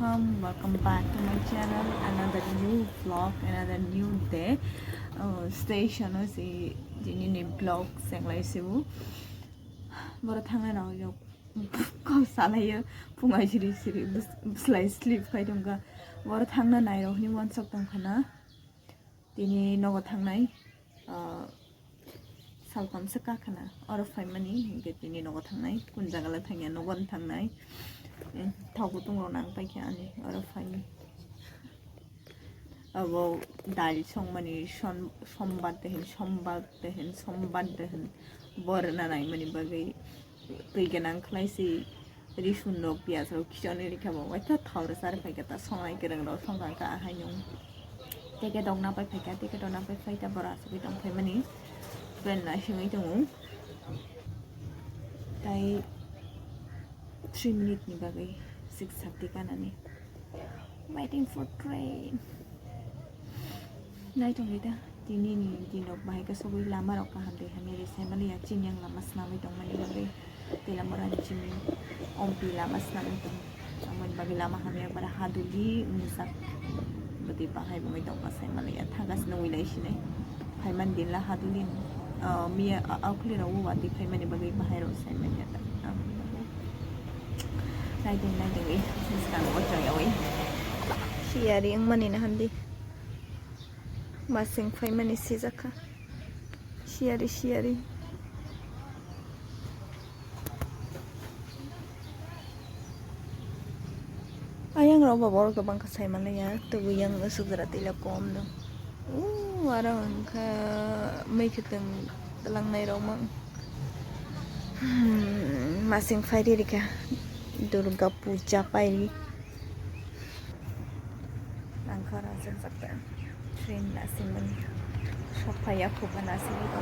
welcome back to my channel. Another new vlog, another new day. Station si ini vlog Seklai Sibu. Baru tangan aku kau salah ya pungai siri slide sleep kai dongga. Baru tangan naik roh ni one sok tong kana. Ini nogo tangnai. Salpam seka kana. Or family get ini nogo tangnai. Kun jagala tangya nogon tangnai. Tahu tu orang nampak kan ni orang faham. Abo dal song mani sombat dehen borna nai mani bagai pegangan kelai si risun dok biasa kijon ni kabo. Wajah tahu resar pakai ta songai kerang dok songai ka ahanyong. Teka dok nampak pakai teka dok nampak pakai ta beras kita orang faham ni. Ben lah sini tu mu. Tai 3 minutes ni bagai 6:30 kan ni. Waiting for train. Nai tong kita tini ni dinok bahai ka sobi lama rok ka hamde hamere semali ya cin yang lama snami tong mani bagai tela moran cin ompi lama snami tong aman bagai lama hamere pada haduli musak beti bahai bungai tong ka semali ya thagas no wilai sine hai man din la haduli mia aukli ro wati hai mani bagai bahai ro semali ya Nai ding sekarang bocor ya wei. Siari yang mana ni handi. Masing fai mani sizaka. Siari. Ayang roba bor ke bangka sai mana ya. Tu yang sudara tila kom do. Warang ka mai kiteng telang nai romang. Masing fai diri ka. Durga Puja pairi Nangkha raja sakta train nasi man shopaya kuba nasi itu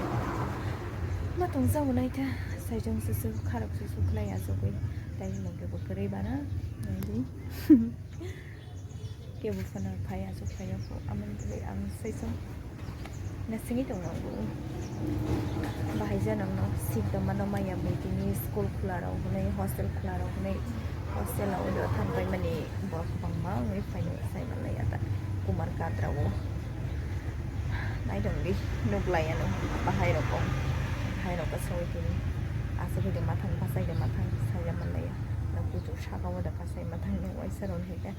matong zau nai ta sajong susu kharap susu klai azoi dai nongke bokeri bana nai ke bufana phaya so phaya ko aman klai ang saisong nasi itu ngabu bahaya nang sip teman maya begini school kelar aku nih hostel kelar aku nih hostel aku udah tanpa mani bawa ke bangma nih final saya malah ya tak kumar katra aku naik dong di nuglaya no bahaya rokong bahaya rokok soal ini asal di matang pasai di matang saya malah ya aku tuh saka udah pasai matang yang waisaron hingga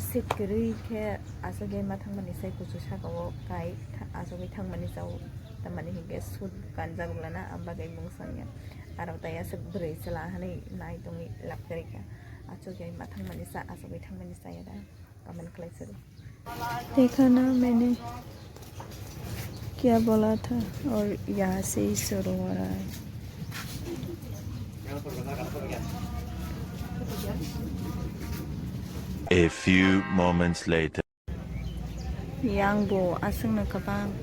sit kiri ke asal di matang mani saya khusus saka wo kai asal di tang mani jauh tamani hingga sud kan jagulana ambagai mungsanya arau taya seberai selahani naik tungi lap kerika aco gai matang manisa aso gai thang manisa ya dah kaman kelai seru देखा ना मैंने क्या बोला था और यहाँ से ही शुरू हो रहा है A few moments later yang bo aseng na kabang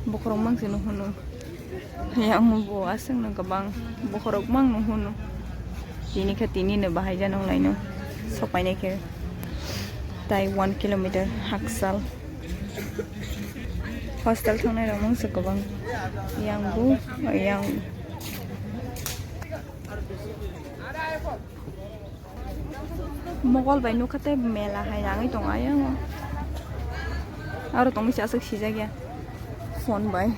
bukrok mang sino hunu yang bo aseng na kabang bukrok mang no hunu ini katini na bahay janong laino sopay na kir tai 1 kilometer haksal hostel thang na ramang sa kabang yang bo yang mogol bay no kate mela hay rangi tong ayang aro tong bisa asik si jagya phone bay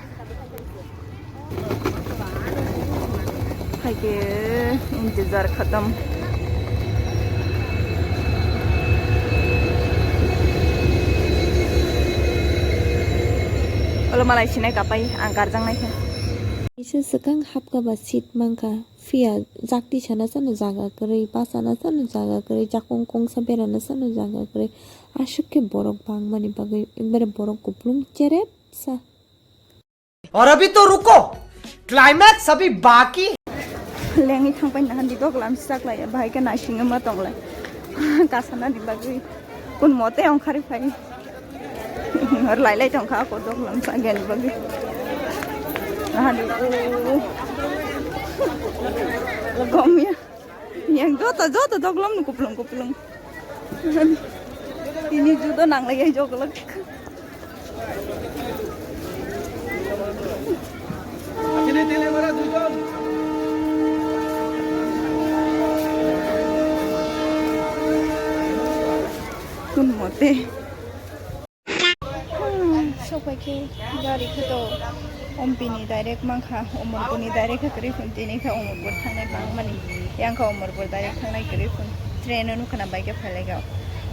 hai ke इंतजार खत्म kalau malai sini kapai angkar jang naik Isa sekang hap ka basit mangka fia jakti chana sana jaga kare pasana sana jaga kare jakong kong sabera na sana jaga kare ashuk ke borok bang mani bagai ekbare borok kuplum cherep sa और अभी तो रुको क्लाइमैक्स अभी बाकी lengi thangpai nahan di dok lam sak lai bhai ka na singa ma tong lai kasana di bagi kun mote ong khari phai har lai tong kha ko dok lam sa gen bagi nahan di lagom ya yang jota dok lam nu kuplung ini judo nang lai jok lag Akhirnya tele mara dujon kun mote sopai ke gari ke to ompini direct mangkha omorpuni direct kri phun tini kha omorpur thangnai bang mani yang kha omorpur direct thangnai kri phun train nu khana bike phailega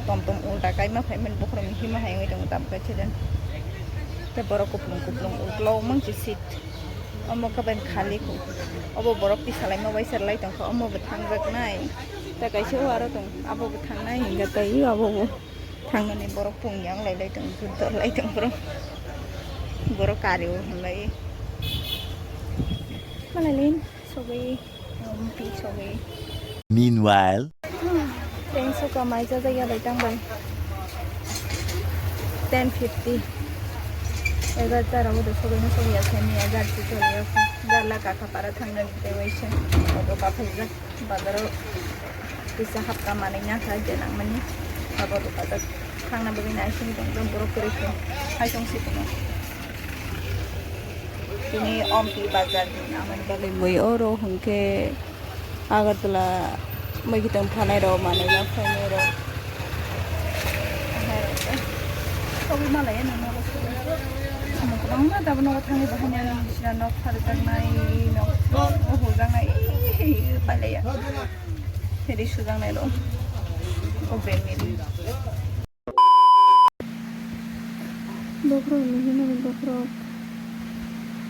tom tom ulta kai ma phaimen bokrom hima haingai dong tam ka chiden te borok kuplung ultlo mang chi sit omo ka ben khali ko obo borok pi salai ma bai serlai tong kha omo bethangjak nai ta kaise waro tong abo bethangnai hinga tai abo थांनानै borok pungyang lai tong tur lai tong borok kariu lai malalin sobai ompi sobai Meanwhile, train suka mai ja ja bai tang bai 10:50 egar tara udah sobai no sobai ya semi egar tu ya darla kakak para thangna nite waise odo ka phajak badaro bisa hapta mananya saja nang mani abo to kada thangna bagina aisini tong borok kore hai tong sipno ini ompi bazar naman balai moi oro hungke agartala mai kitang phanai ro mane la phanai ro sobi malai na no Nong na dapat nong thangi bahanya nong sila nong harjang nai nong hujang nai palai ya jadi sujang nai lo oben ini dokro ini nong dokro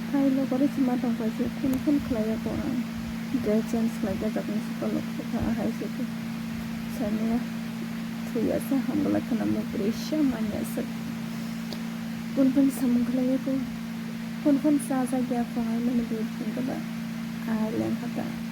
kai lo kore cuma tong pasi kun kelaya ko dia chance lagi jakun sekolah ko hai situ sana tuya sa hambala kana mo presya manya sat pun samung kelaya ko pun sa gya ko ai mana duit pun ka ba ai leng kata